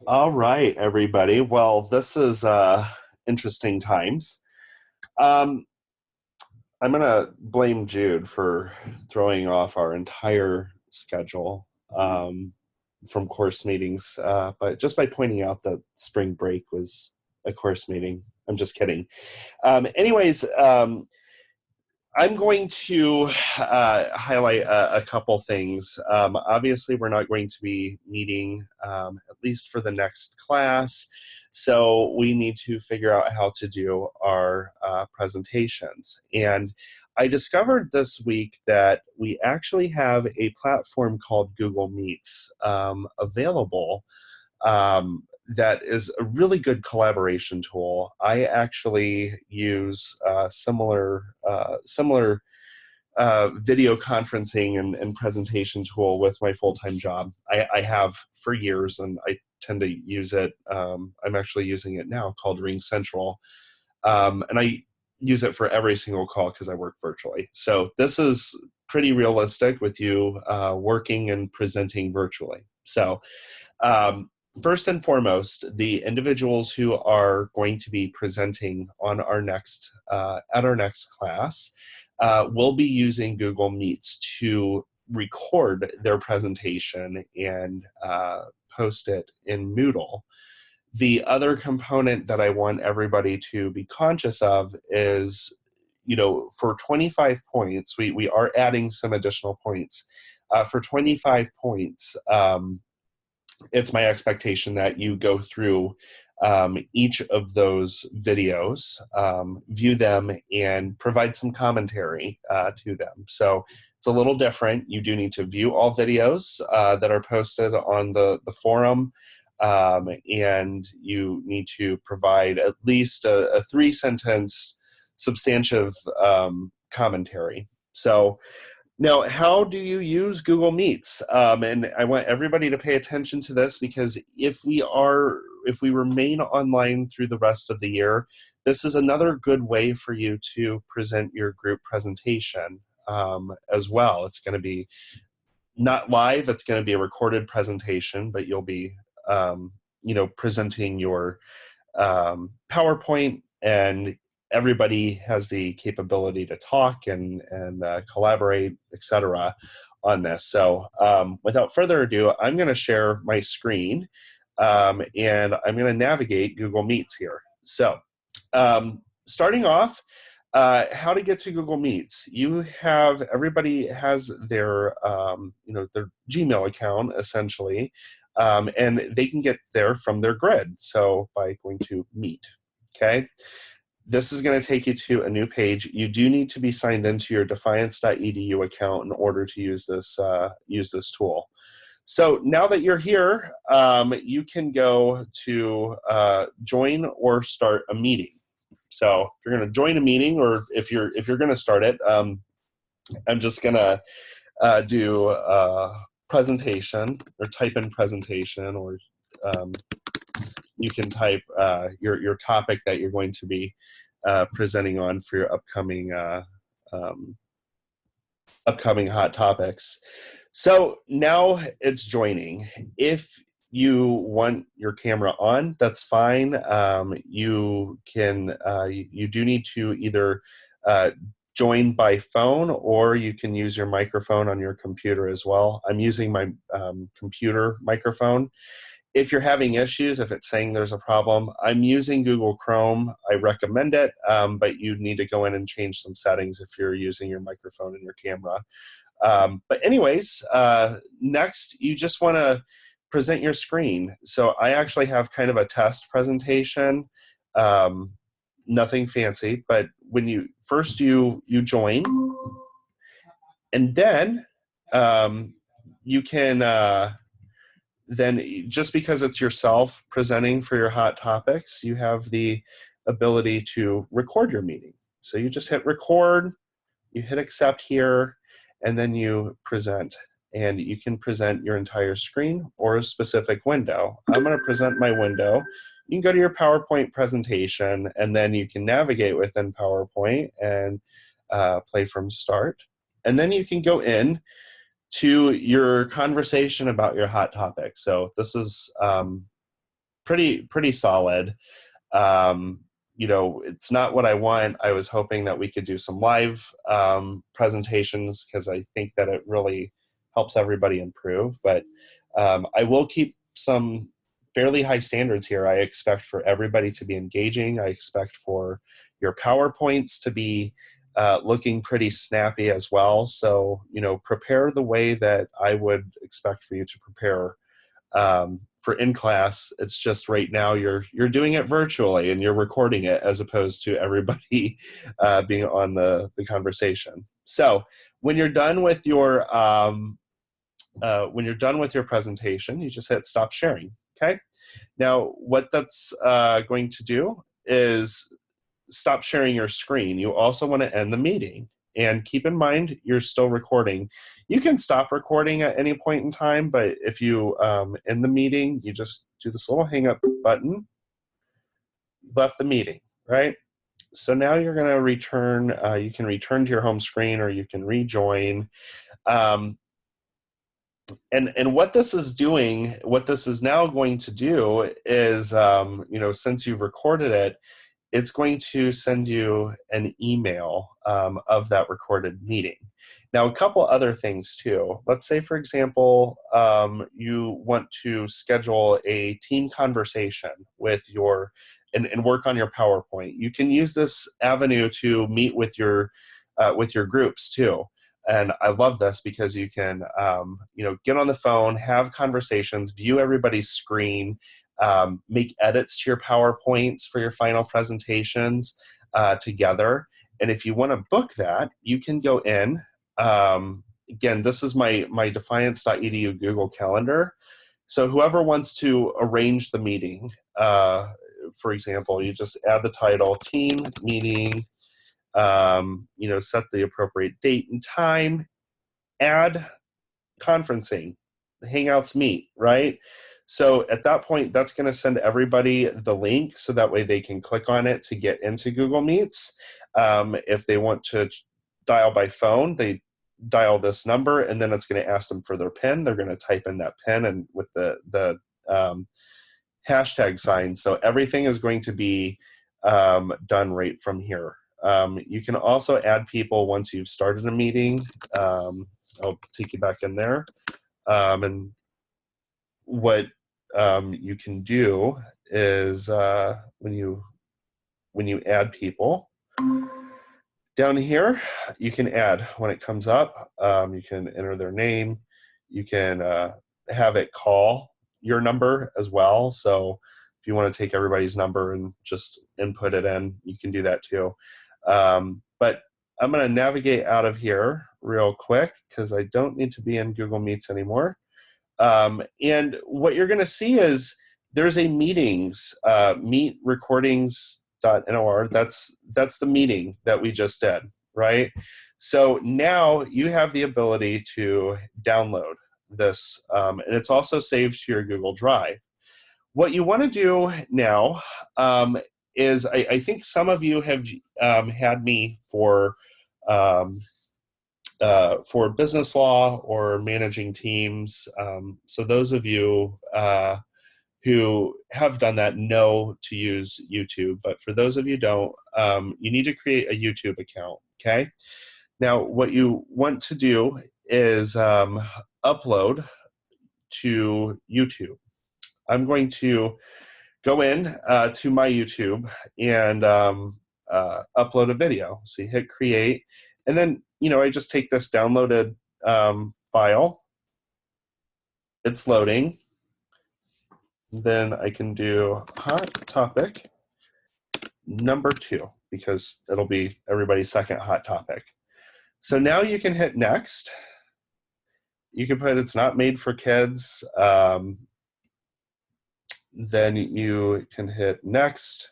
All right, everybody. Well, this is interesting times. Um, I'm going to blame Jude for throwing off our entire schedule from course meetings, but just by pointing out that spring break was a course meeting. I'm just kidding. Anyways, I'm going to highlight a couple things. Obviously, we're not going to be meeting at least for the next class, so we need to figure out how to do our presentations. And I discovered this week that we actually have a platform called Google Meets available that is a really good collaboration tool. I actually use similar video conferencing and presentation tool with my full-time job. I have for years, and I tend to use it. I'm actually using it now, called Ring Central, and I use it for every single call because I work virtually. So this is pretty realistic with you working and presenting virtually. So um, first and foremost, the individuals who are going to be presenting on our next at our next class will be using Google Meets to record their presentation and post it in Moodle. The other component that I want everybody to be conscious of is, for 25 points, we are adding some additional points. For 25 points, it's my expectation that you go through each of those videos, view them, and provide some commentary to them. So it's a little different. You do need to view all videos that are posted on the forum, and you need to provide at least a three-sentence substantive commentary. So now, how do you use Google Meets? And I want everybody to pay attention to this, because if we remain online through the rest of the year, this is another good way for you to present your group presentation as well. It's going to be not live; it's going to be a recorded presentation, but you'll be, presenting your PowerPoint, and everybody has the capability to talk and collaborate, etc., on this. So, without further ado, I'm going to share my screen, and I'm going to navigate Google Meets here. So, starting off, how to get to Google Meets. Everybody has their Gmail account, essentially, and they can get there from their grid. So by going to Meet, okay, this is going to take you to a new page. You do need to be signed into your Defiance.edu account in order to use this tool. So now that you're here, you can go to join or start a meeting. So if you're going to join a meeting, or if you're going to start it, I'm just going to do presentation, or type in presentation, or um, you can type your topic that you're going to be presenting on for your um, upcoming hot topics. So now it's joining. If you want your camera on, that's fine. You do need to either join by phone, or you can use your microphone on your computer as well. I'm using my computer microphone. If you're having issues, if it's saying there's a problem, I'm using Google Chrome. I recommend it, but you need to go in and change some settings if you're using your microphone and your camera. But anyways, next, you just want to present your screen. So I actually have kind of a test presentation, nothing fancy, but when you join, and then you can then, just because it's yourself presenting for your hot topics, you have the ability to record your meeting. So you just hit record, you hit accept here, and then you present. And you can present your entire screen or a specific window. I'm going to present my window. You can go to your PowerPoint presentation, and then you can navigate within PowerPoint and play from start. And then you can go in to your conversation about your hot topic. So this is pretty solid. You know, it's not what I want. I was hoping that we could do some live presentations because I think that it really helps everybody improve. But I will keep some fairly high standards here. I expect for everybody to be engaging. I expect for your PowerPoints to be looking pretty snappy as well. So, you know, prepare the way that I would expect for you to prepare for in class. It's just right now you're doing it virtually and you're recording it as opposed to everybody being on the conversation. So when you're done with your presentation, you just hit stop sharing. Okay. Now what that's going to do is stop sharing your screen. You also want to end the meeting. And keep in mind, you're still recording. You can stop recording at any point in time, but if you end the meeting, you just do this little hang up button, left the meeting, right? So now you're going to return, you can return to your home screen or you can rejoin. And what this is doing, what this is now going to do is, you know, since you've recorded it, it's going to send you an email of that recorded meeting. Now, a couple other things too. Let's say, for example, you want to schedule a team conversation with your, and work on your PowerPoint. You can use this avenue to meet with your groups too. And I love this because you can, you know, get on the phone, have conversations, view everybody's screen, make edits to your PowerPoints for your final presentations together. And if you want to book that, you can go in. Again, this is my Defiance.edu Google Calendar. So whoever wants to arrange the meeting, for example, you just add the title, team meeting, you know, set the appropriate date and time, add conferencing, Hangouts Meet, right? So at that point, that's going to send everybody the link so that way they can click on it to get into Google Meets. If they want to dial by phone, they dial this number, and then it's going to ask them for their PIN. They're going to type in that PIN and with the hashtag sign. So everything is going to be done right from here. You can also add people once you've started a meeting. I'll take you back in there. And what you can do is when you add people down here, you can add when it comes up. You can enter their name. You can have it call your number as well. So if you want to take everybody's number and just input it in, you can do that too. But I'm going to navigate out of here real quick because I don't need to be in Google Meets anymore. And what you're going to see is there's a meetings, meet recordings.nor. That's the meeting that we just did, right? So now you have the ability to download this, and it's also saved to your Google Drive. What you want to do now is I think some of you have had me for business law or managing teams. So those of you who have done that know to use YouTube. But for those of you who don't, you need to create a YouTube account, okay? Now, what you want to do is upload to YouTube. I'm going to go in to my YouTube and upload a video. So you hit create, and then, you know, I just take this downloaded file. It's loading. Then I can do hot topic number 2 because it'll be everybody's second hot topic. So now you can hit next. You can put it's not made for kids. Then you can hit next.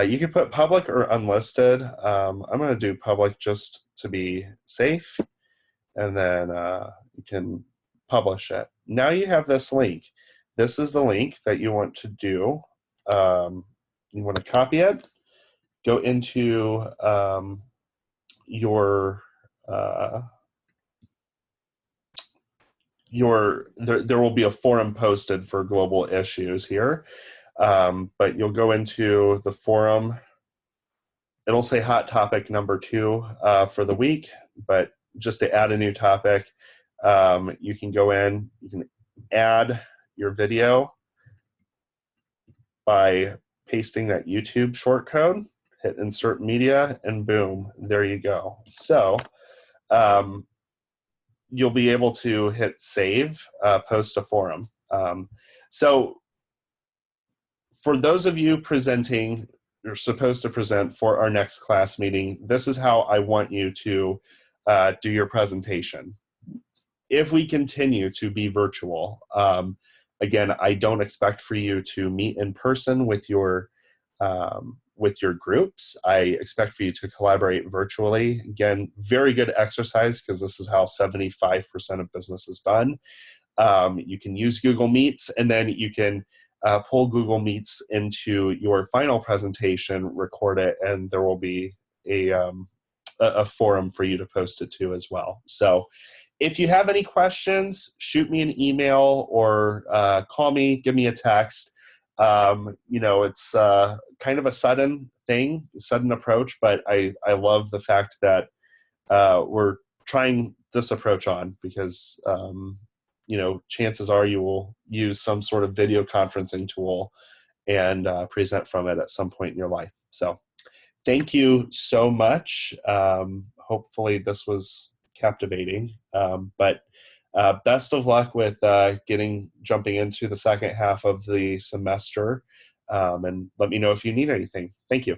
You can put public or unlisted. I'm going to do public just to be safe. And then you can publish it. Now you have this link. This is the link that you want to do. You want to copy it, go into there will be a forum posted for global issues here. But you'll go into the forum. It'll say hot topic number 2 for the week, but just to add a new topic, you can go in, you can add your video by pasting that YouTube short code, hit insert media, and boom, there you go. So you'll be able to hit save, post a forum. So for those of you presenting, you're supposed to present for our next class meeting, this is how I want you to do your presentation. If we continue to be virtual, again, I don't expect for you to meet in person with your groups. I expect for you to collaborate virtually. Again, very good exercise because this is how 75% of business is done. You can use Google Meets, and then you can pull Google Meets into your final presentation, record it, and there will be a forum for you to post it to as well. So if you have any questions, shoot me an email or call me, give me a text. It's kind of a sudden thing, sudden approach, but I love the fact that we're trying this approach on because, chances are you will use some sort of video conferencing tool and present from it at some point in your life. So thank you so much. Hopefully this was captivating, but best of luck with jumping into the second half of the semester, and let me know if you need anything. Thank you.